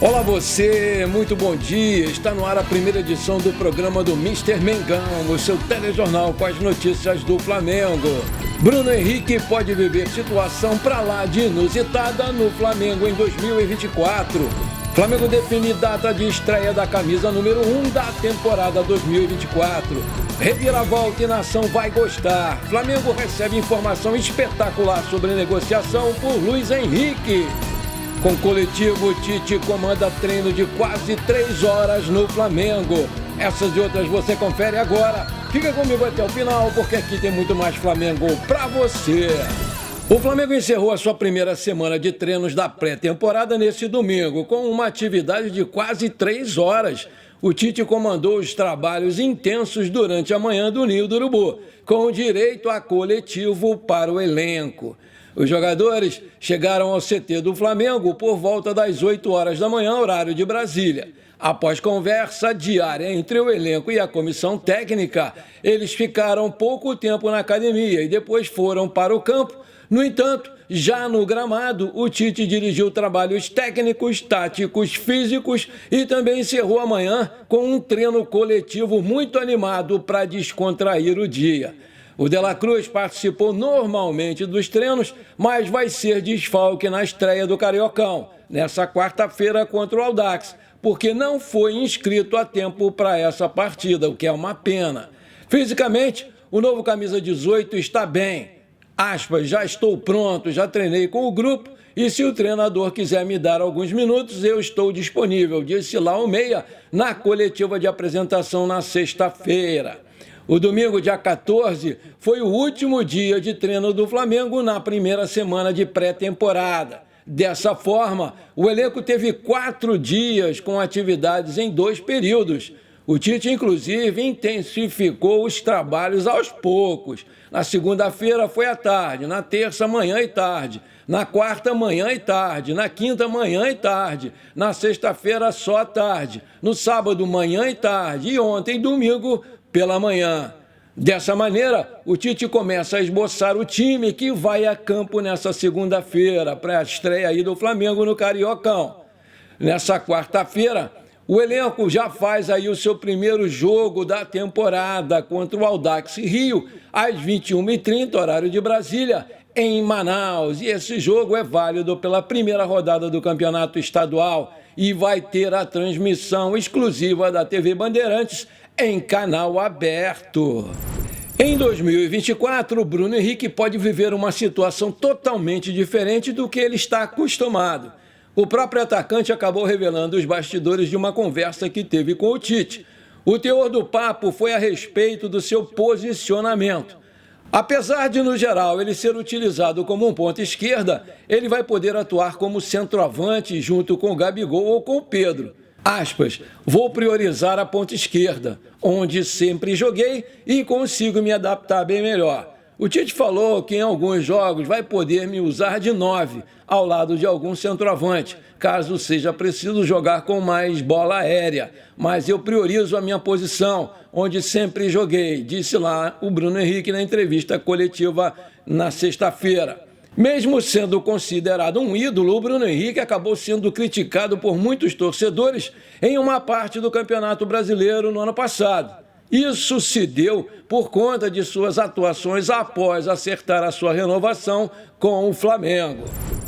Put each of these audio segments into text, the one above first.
Olá você, muito bom dia. Está no ar a primeira edição do programa do Mr. Mengão, o seu telejornal com as notícias do Flamengo. Bruno Henrique pode viver situação pra lá de inusitada no Flamengo em 2024. Flamengo define data de estreia da camisa número 1 da temporada 2024. Reviravolta e nação vai gostar. Flamengo recebe informação espetacular sobre negociação por Luiz Henrique. Com coletivo, Tite comanda treino de quase 3 horas no Flamengo. Essas e outras você confere agora. Fica comigo até o final, porque aqui tem muito mais Flamengo pra você. O Flamengo encerrou a sua primeira semana de treinos da pré-temporada nesse domingo, com uma atividade de quase 3 horas. O Tite comandou os trabalhos intensos durante a manhã do Ninho do Urubu, com direito a coletivo para o elenco. Os jogadores chegaram ao CT do Flamengo por volta das 8 horas da manhã, horário de Brasília. Após conversa diária entre o elenco e a comissão técnica, eles ficaram pouco tempo na academia e depois foram para o campo. No entanto, já no gramado, o Tite dirigiu trabalhos técnicos, táticos, físicos e também encerrou a manhã com um treino coletivo muito animado para descontrair o dia. O De La Cruz participou normalmente dos treinos, mas vai ser desfalque na estreia do Cariocão, nessa quarta-feira contra o Audax, porque não foi inscrito a tempo para essa partida, o que é uma pena. Fisicamente, o novo camisa 18 está bem. Aspas, já estou pronto, já treinei com o grupo e se o treinador quiser me dar alguns minutos, eu estou disponível, disse lá o Meia na coletiva de apresentação na sexta-feira. O domingo, dia 14, foi o último dia de treino do Flamengo na primeira semana de pré-temporada. Dessa forma, o elenco teve 4 dias com atividades em 2 períodos. O Tite, inclusive, intensificou os trabalhos aos poucos. Na segunda-feira foi à tarde, na terça, manhã e tarde, na quarta, manhã e tarde, na quinta, manhã e tarde, na sexta-feira, só à tarde, no sábado, manhã e tarde e ontem, domingo, pela manhã. Dessa maneira, o Tite começa a esboçar o time que vai a campo nessa segunda-feira para a estreia aí do Flamengo no Cariocão. Nessa quarta-feira, o elenco já faz aí o seu primeiro jogo da temporada contra o Audax Rio, às 21h30, horário de Brasília, em Manaus. E esse jogo é válido pela primeira rodada do campeonato estadual e vai ter a transmissão exclusiva da TV Bandeirantes em canal aberto. Em 2024, Bruno Henrique pode viver uma situação totalmente diferente do que ele está acostumado. O próprio atacante acabou revelando os bastidores de uma conversa que teve com o Tite. O teor do papo foi a respeito do seu posicionamento. Apesar de, no geral, ele ser utilizado como um ponta esquerda, ele vai poder atuar como centroavante junto com o Gabigol ou com o Pedro. Aspas, vou priorizar a ponta esquerda, onde sempre joguei e consigo me adaptar bem melhor. O Tite falou que em alguns jogos vai poder me usar de 9, ao lado de algum centroavante, caso seja preciso jogar com mais bola aérea. Mas eu priorizo a minha posição, onde sempre joguei, disse lá o Bruno Henrique na entrevista coletiva na sexta-feira. Mesmo sendo considerado um ídolo, o Bruno Henrique acabou sendo criticado por muitos torcedores em uma parte do Campeonato Brasileiro no ano passado. Isso se deu por conta de suas atuações após acertar a sua renovação com o Flamengo.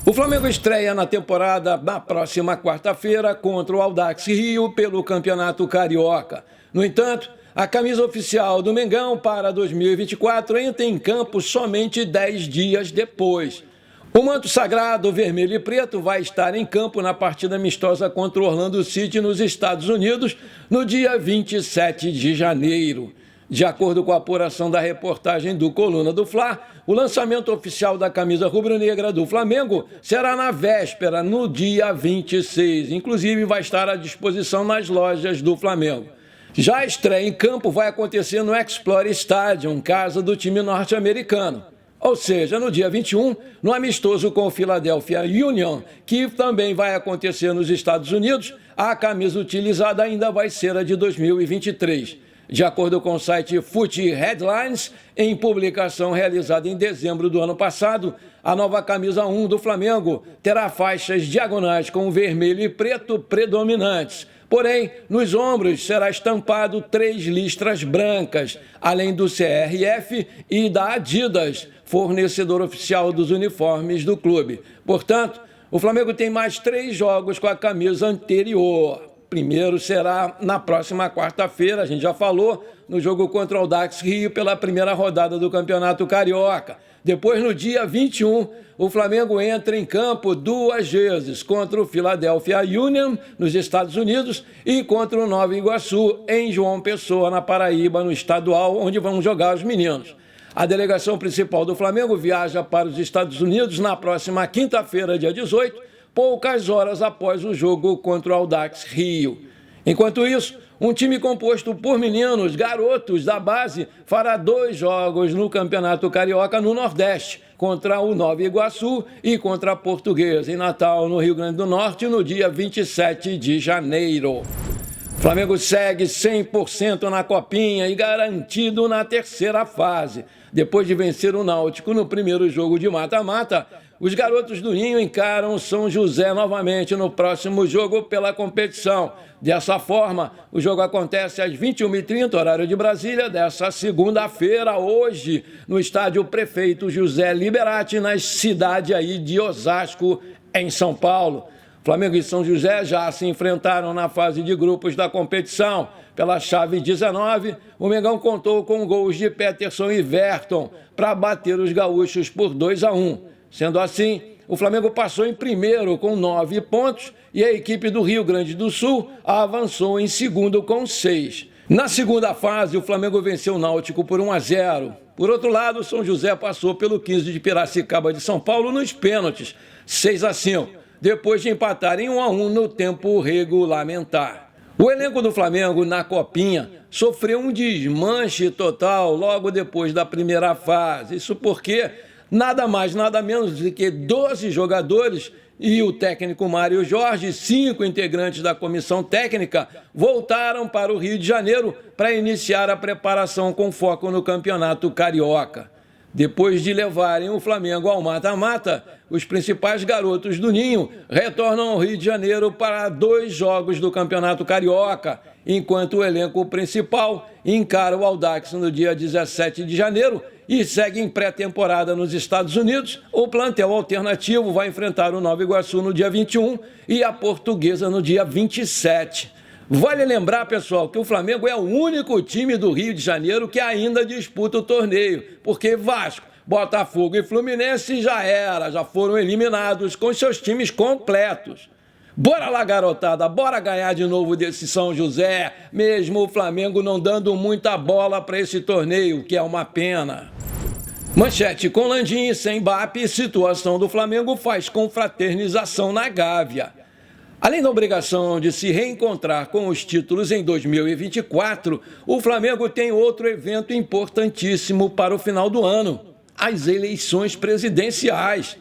O Flamengo estreia na temporada na próxima quarta-feira contra o Audax Rio pelo Campeonato Carioca. No entanto, a camisa oficial do Mengão para 2024 entra em campo somente 10 dias depois. O manto sagrado vermelho e preto vai estar em campo na partida amistosa contra o Orlando City nos Estados Unidos no dia 27 de janeiro. De acordo com a apuração da reportagem do Coluna do Fla, o lançamento oficial da camisa rubro-negra do Flamengo será na véspera, no dia 26. Inclusive, vai estar à disposição nas lojas do Flamengo. Já a estreia em campo vai acontecer no Explorer Stadium, casa do time norte-americano. Ou seja, no dia 21, no amistoso com o Philadelphia Union, que também vai acontecer nos Estados Unidos, a camisa utilizada ainda vai ser a de 2023. De acordo com o site Foot Headlines, em publicação realizada em dezembro do ano passado, a nova camisa 1 do Flamengo terá faixas diagonais com vermelho e preto predominantes. Porém, nos ombros será estampado 3 listras brancas, além do CRF e da Adidas, fornecedor oficial dos uniformes do clube. Portanto, o Flamengo tem mais 3 jogos com a camisa anterior. Primeiro será na próxima quarta-feira, a gente já falou, no jogo contra o Audax Rio pela primeira rodada do Campeonato Carioca. Depois, no dia 21, o Flamengo entra em campo 2 vezes contra o Philadelphia Union, nos Estados Unidos, e contra o Nova Iguaçu, em João Pessoa, na Paraíba, no estadual, onde vão jogar os meninos. A delegação principal do Flamengo viaja para os Estados Unidos na próxima quinta-feira, dia 18, poucas horas após o jogo contra o Audax Rio. Enquanto isso, um time composto por meninos, garotos da base, fará 2 jogos no Campeonato Carioca no Nordeste, contra o Nova Iguaçu e contra a Portuguesa, em Natal, no Rio Grande do Norte, no dia 27 de janeiro. O Flamengo segue 100% na Copinha e garantido na terceira fase. Depois de vencer o Náutico no primeiro jogo de mata-mata, os garotos do Ninho encaram o São José novamente no próximo jogo pela competição. Dessa forma, o jogo acontece às 21h30, horário de Brasília, dessa segunda-feira, hoje, no estádio Prefeito José Liberati, na cidade aí de Osasco, em São Paulo. Flamengo e São José já se enfrentaram na fase de grupos da competição. Pela chave 19, o Mengão contou com gols de Peterson e Verton para bater os gaúchos por 2-1. Sendo assim, o Flamengo passou em primeiro com 9 pontos e a equipe do Rio Grande do Sul avançou em segundo com 6. Na segunda fase, o Flamengo venceu o Náutico por 1-0. Por outro lado, o São José passou pelo 15 de Piracicaba de São Paulo nos pênaltis, 6-5, depois de empatar em 1-1 no tempo regulamentar. O elenco do Flamengo na Copinha sofreu um desmanche total logo depois da primeira fase. Isso porque nada mais, nada menos do que 12 jogadores e o técnico Mário Jorge, 5 integrantes da comissão técnica, voltaram para o Rio de Janeiro para iniciar a preparação com foco no Campeonato Carioca. Depois de levarem o Flamengo ao mata-mata, os principais garotos do Ninho retornam ao Rio de Janeiro para 2 jogos do Campeonato Carioca, enquanto o elenco principal encara o Audax no dia 17 de janeiro e segue em pré-temporada nos Estados Unidos. O plantel alternativo vai enfrentar o Nova Iguaçu no dia 21 e a Portuguesa no dia 27. Vale lembrar, pessoal, que o Flamengo é o único time do Rio de Janeiro que ainda disputa o torneio, porque Vasco, Botafogo e Fluminense já foram eliminados com seus times completos. Bora lá, garotada, bora ganhar de novo desse São José, mesmo o Flamengo não dando muita bola para esse torneio, que é uma pena. Manchete: com Landim e sem Mbappé, situação do Flamengo faz confraternização na Gávea. Além da obrigação de se reencontrar com os títulos em 2024, o Flamengo tem outro evento importantíssimo para o final do ano: as eleições presidenciais.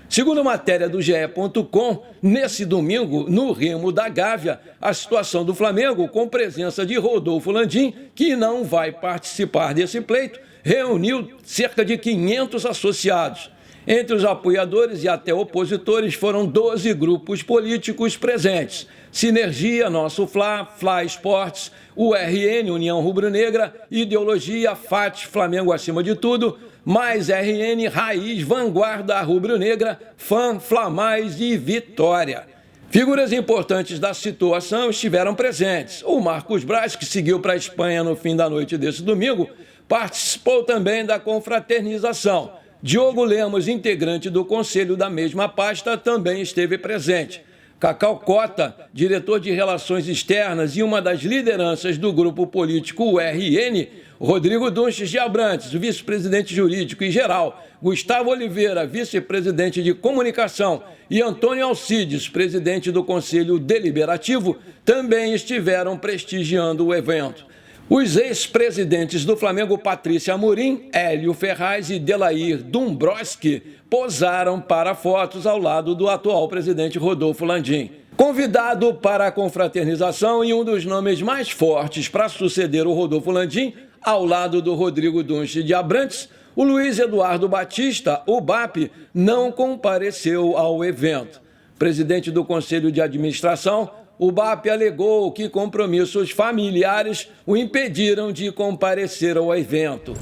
Segundo matéria do GE.com, nesse domingo, no Remo da Gávea, a situação do Flamengo, com presença de Rodolfo Landim, que não vai participar desse pleito, reuniu cerca de 500 associados. Entre os apoiadores e até opositores foram 12 grupos políticos presentes: Sinergia, Nosso Fla, Fla Esportes, URN, União Rubro-Negra, Ideologia, FAT, Flamengo Acima de Tudo, mais RN, Raiz, Vanguarda Rubro-Negra, FAM, Flamais e Vitória. Figuras importantes da situação estiveram presentes. O Marcos Braz, que seguiu para a Espanha no fim da noite desse domingo, participou também da confraternização. Diogo Lemos, integrante do conselho da mesma pasta, também esteve presente. Cacau Cota, diretor de Relações Externas e uma das lideranças do grupo político URN, Rodrigo Dunches de Abrantes, vice-presidente jurídico e geral, Gustavo Oliveira, vice-presidente de comunicação, e Antônio Alcides, presidente do Conselho Deliberativo, também estiveram prestigiando o evento. Os ex-presidentes do Flamengo, Patrícia Amorim, Hélio Ferraz e Delair Dombrowski, posaram para fotos ao lado do atual presidente Rodolfo Landim. Convidado para a confraternização e um dos nomes mais fortes para suceder o Rodolfo Landim, ao lado do Rodrigo Dunche de Abrantes, o Luiz Eduardo Batista, o BAP, não compareceu ao evento. Presidente do Conselho de Administração, o BAP alegou que compromissos familiares o impediram de comparecer ao evento.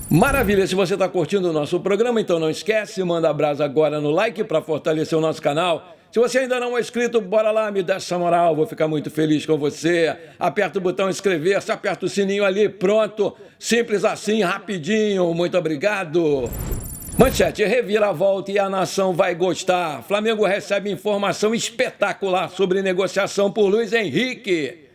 Maravilha, se você está curtindo o nosso programa, então não esquece, manda abraço agora no like para fortalecer o nosso canal. Se você ainda não é inscrito, bora lá, me dá essa moral, vou ficar muito feliz com você. Aperta o botão inscrever-se, aperta o sininho ali, pronto. Simples assim, rapidinho, muito obrigado. Manchete, reviravolta e a nação vai gostar. Flamengo recebe informação espetacular sobre negociação por Luiz Henrique.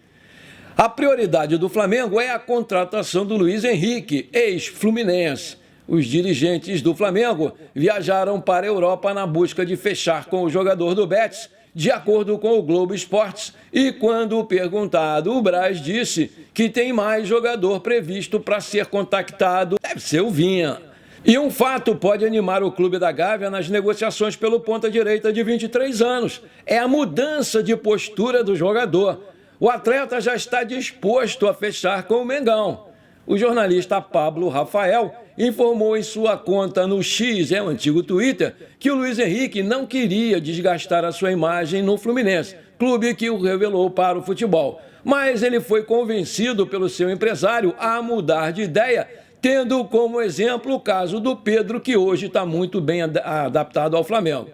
A prioridade do Flamengo é a contratação do Luiz Henrique, ex-Fluminense. Os dirigentes do Flamengo viajaram para a Europa na busca de fechar com o jogador do Betis, de acordo com o Globo Esportes, e quando perguntado, o Braz disse que tem mais jogador previsto para ser contactado, deve ser o Vinha. E um fato pode animar o clube da Gávea nas negociações pelo ponta-direita de 23 anos, é a mudança de postura do jogador. O atleta já está disposto a fechar com o Mengão. O jornalista Pablo Rafael informou em sua conta no X, o antigo Twitter, que o Luiz Henrique não queria desgastar a sua imagem no Fluminense, clube que o revelou para o futebol. Mas ele foi convencido pelo seu empresário a mudar de ideia, tendo como exemplo o caso do Pedro, que hoje está muito bem adaptado ao Flamengo.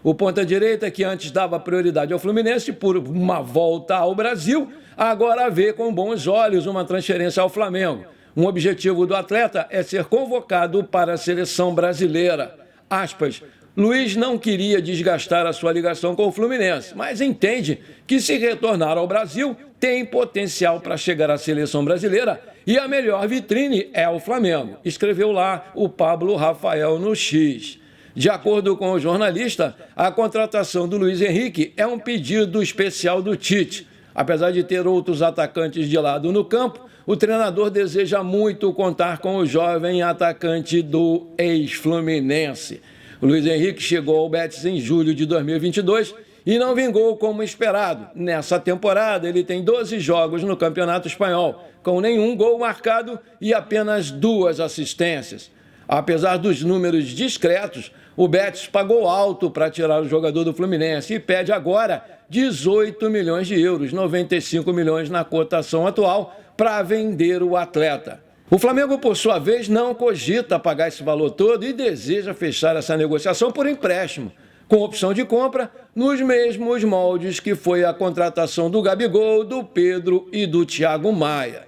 O ponta-direita, que antes dava prioridade ao Fluminense por uma volta ao Brasil, agora vê com bons olhos uma transferência ao Flamengo. Um objetivo do atleta é ser convocado para a seleção brasileira. Aspas, Luiz não queria desgastar a sua ligação com o Fluminense, mas entende que se retornar ao Brasil tem potencial para chegar à seleção brasileira e a melhor vitrine é o Flamengo, escreveu lá o Pablo Rafael no X. De acordo com o jornalista, a contratação do Luiz Henrique é um pedido especial do Tite. Apesar de ter outros atacantes de lado no campo, o treinador deseja muito contar com o jovem atacante do ex-Fluminense. O Luiz Henrique chegou ao Betis em julho de 2022 e não vingou como esperado. Nessa temporada, ele tem 12 jogos no Campeonato Espanhol, com nenhum gol marcado e apenas 2 assistências. Apesar dos números discretos, o Betis pagou alto para tirar o jogador do Fluminense e pede agora 18 milhões de euros, 95 milhões na cotação atual, para vender o atleta. O Flamengo, por sua vez, não cogita pagar esse valor todo e deseja fechar essa negociação por empréstimo, com opção de compra nos mesmos moldes que foi a contratação do Gabigol, do Pedro e do Thiago Maia.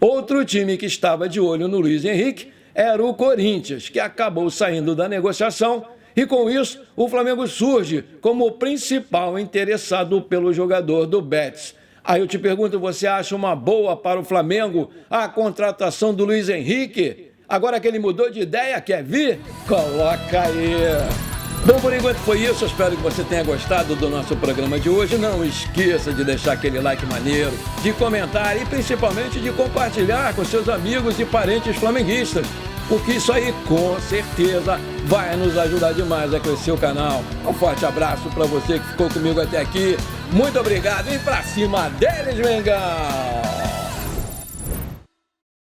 Outro time que estava de olho no Luiz Henrique era o Corinthians, que acabou saindo da negociação e, com isso, o Flamengo surge como o principal interessado pelo jogador do Betis. Aí eu te pergunto, você acha uma boa para o Flamengo a contratação do Luiz Henrique? Agora que ele mudou de ideia, quer vir? Coloca aí! Bom, por enquanto foi isso, eu espero que você tenha gostado do nosso programa de hoje. Não esqueça de deixar aquele like maneiro, de comentar e principalmente de compartilhar com seus amigos e parentes flamenguistas, porque isso aí com certeza vai nos ajudar demais a crescer o canal. Um forte abraço para você que ficou comigo até aqui, muito obrigado e pra cima deles, Mengão!